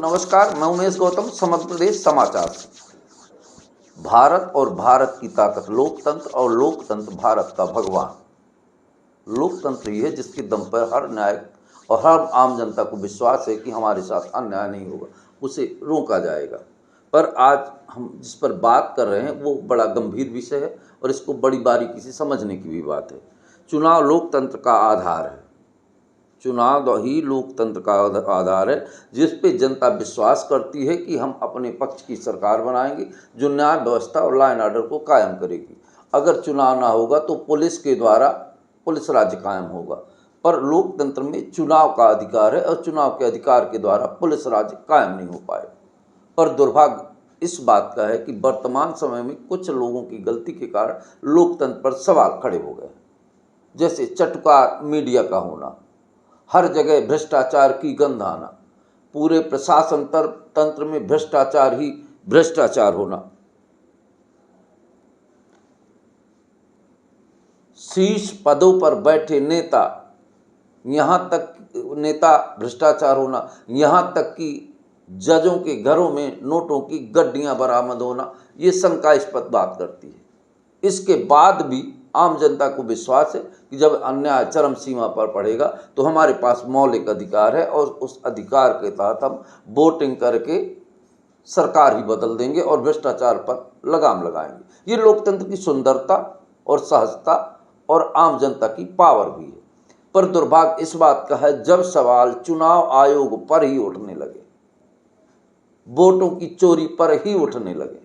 नमस्कार, मैं उमेश गौतम, समग्र प्रदेश समाचार से। भारत और भारत की ताकत लोकतंत्र और लोकतंत्र भारत का भगवान। लोकतंत्र ही है जिसके दम पर हर न्यायिक और हर आम जनता को विश्वास है कि हमारे साथ अन्याय नहीं होगा, उसे रोका जाएगा। पर आज हम जिस पर बात कर रहे हैं वो बड़ा गंभीर विषय है और इसको बड़ी बारीकी से समझने की भी बात है। चुनाव लोकतंत्र का आधार है। चुनाव ही लोकतंत्र का आधार है जिस पे जनता विश्वास करती है कि हम अपने पक्ष की सरकार बनाएंगे जो न्याय व्यवस्था और लॉ एंड ऑर्डर को कायम करेगी। अगर चुनाव ना होगा तो पुलिस के द्वारा पुलिस राज्य कायम होगा, पर लोकतंत्र में चुनाव का अधिकार है और चुनाव के अधिकार के द्वारा पुलिस राज्य कायम नहीं हो पाएगा। पर दुर्भाग्य इस बात का है कि वर्तमान समय में कुछ लोगों की गलती के कारण लोकतंत्र पर सवाल खड़े हो गए, जैसे चटुकार मीडिया का होना, हर जगह भ्रष्टाचार की गंध आना, पूरे प्रशासन तंत्र में भ्रष्टाचार ही भ्रष्टाचार होना, शीर्ष पदों पर बैठे नेता नेता भ्रष्टाचार होना, यहाँ तक कि जजों के घरों में नोटों की गड्डियां बरामद होना, ये शंकास्पद बात करती है। इसके बाद भी आम जनता को विश्वास है कि जब अन्याय चरम सीमा पर पड़ेगा तो हमारे पास मौलिक अधिकार है और उस अधिकार के तहत हम वोटिंग करके सरकार ही बदल देंगे और भ्रष्टाचार पर लगाम लगाएंगे। ये लोकतंत्र की सुंदरता और सहजता और आम जनता की पावर भी है। पर दुर्भाग्य इस बात का है जब सवाल चुनाव आयोग पर ही उठने लगे, वोटों की चोरी पर ही उठने लगे,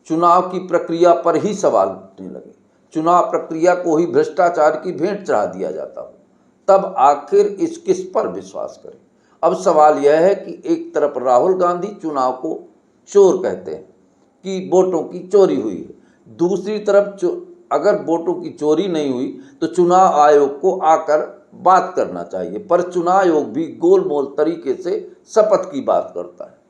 चुनाव की प्रक्रिया पर ही सवाल उठने लगे, चुनाव प्रक्रिया को ही भ्रष्टाचार की भेंट चढ़ा दिया जाता हो, तब आखिर किस पर विश्वास करें। अब सवाल यह है कि एक तरफ राहुल गांधी चुनाव को चोर कहते हैं कि वोटों की चोरी हुई है, दूसरी तरफ अगर वोटों की चोरी नहीं हुई तो चुनाव आयोग को आकर बात करना चाहिए, पर चुनाव आयोग भी गोलमोल तरीके से शपथ की बात करता है।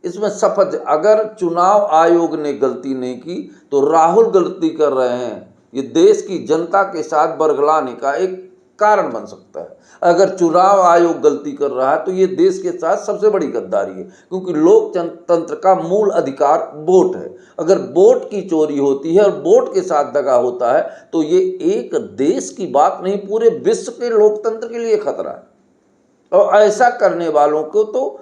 इसमें शपथ, अगर चुनाव आयोग ने गलती नहीं की तो राहुल गलती कर रहे हैं, ये देश की जनता के साथ बरगलाने का एक कारण बन सकता है। अगर चुनाव आयोग गलती कर रहा है तो ये देश के साथ सबसे बड़ी गद्दारी है, क्योंकि लोकतंत्र का मूल अधिकार वोट है। अगर वोट की चोरी होती है और वोट के साथ दगा होता है तो ये एक देश की बात नहीं, पूरे विश्व के लोकतंत्र के लिए खतरा है। और ऐसा करने वालों को तो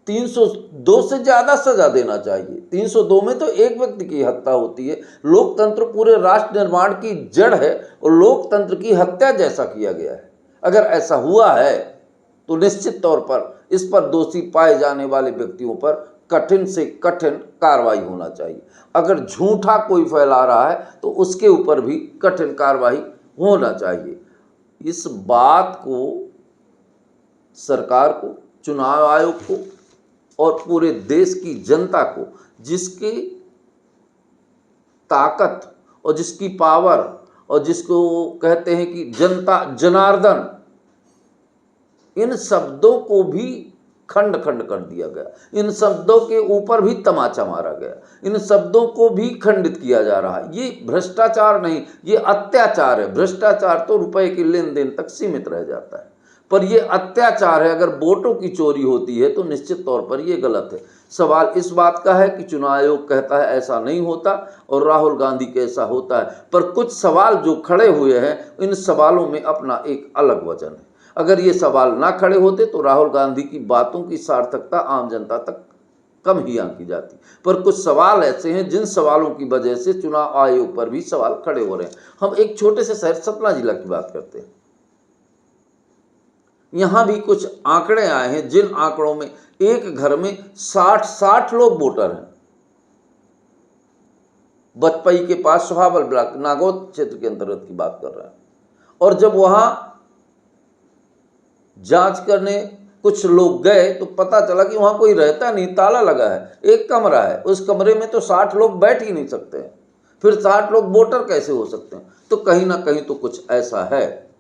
302 से ज़्यादा सजा देना चाहिए। 302 में तो एक व्यक्ति की हत्या होती है। लोकतंत्र पूरे राष्ट्र निर्माण की जड़ है और लोकतंत्र की हत्या जैसा किया गया है। अगर ऐसा हुआ है तो निश्चित तौर पर इस पर दोषी पाए जाने वाले व्यक्तियों पर कठिन से कठिन कार्रवाई होना चाहिए। अगर झूठा कोई फैला रहा है तो उसके ऊपर भी कठिन कार्रवाई होना चाहिए। इस बात को सरकार को, चुनाव आयोग को और पूरे देश की जनता को, जिसकी ताकत और जिसकी पावर और जिसको कहते हैं कि जनता जनार्दन, इन शब्दों को भी खंड खंड कर दिया गया, इन शब्दों के ऊपर भी तमाचा मारा गया, इन शब्दों को भी खंडित किया जा रहा है। ये भ्रष्टाचार नहीं, ये अत्याचार है। भ्रष्टाचार तो रुपए के लेन देन तक सीमित रह जाता है, पर यह अत्याचार है। अगर वोटों की चोरी होती है तो निश्चित तौर पर यह गलत है। सवाल इस बात का है कि चुनाव आयोग कहता है ऐसा नहीं होता और राहुल गांधी कैसा होता है, पर कुछ सवाल जो खड़े हुए हैं इन सवालों में अपना एक अलग वजन है। अगर ये सवाल ना खड़े होते तो राहुल गांधी की बातों की सार्थकता आम जनता तक कम ही आंकी जाती, पर कुछ सवाल ऐसे हैं जिन सवालों की वजह से चुनाव आयोग पर भी सवाल खड़े हो रहे हैं। हम एक छोटे से शहर सतना जिला की बात करते हैं। यहां भी कुछ आंकड़े आए हैं जिन आंकड़ों में एक घर में 60 लोग वोटर हैं। बचपई के पास सुहावल ब्लॉक नागौद क्षेत्र के अंतर्गत की बात कर रहे हैं। और जब वहां जांच करने कुछ लोग गए तो पता चला कि वहां कोई रहता नहीं, ताला लगा है, एक कमरा है, उस कमरे में तो 60 लोग बैठ ही नहीं सकते हैं, फिर 60 लोग वोटर कैसे हो सकते हैं। तो कहीं ना कहीं तो कुछ ऐसा है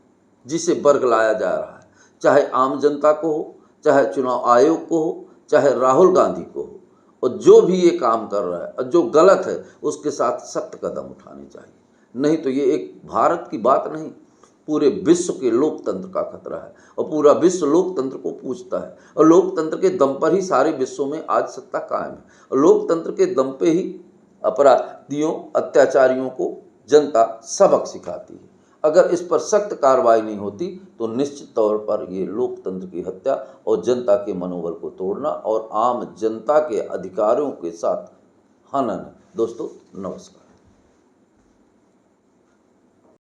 जिसे बरगलाया जा रहा है, चाहे आम जनता को हो, चाहे चुनाव आयोग को हो, चाहे राहुल गांधी को हो। और जो भी ये काम कर रहा है और जो गलत है उसके साथ सख्त कदम उठाने चाहिए, नहीं तो ये एक भारत की बात नहीं, पूरे विश्व के लोकतंत्र का खतरा है और पूरा विश्व लोकतंत्र को पूछता है और लोकतंत्र के दम पर ही सारे विश्व में आज सत्ता कायम है और लोकतंत्र के दम पे ही अपराधियों अत्याचारियों को जनता सबक सिखाती है। अगर इस पर सख्त कार्रवाई नहीं होती तो निश्चित तौर पर ये लोकतंत्र की हत्या और जनता के मनोबल को तोड़ना और आम जनता के अधिकारों के साथ हनन है। दोस्तों नमस्कार।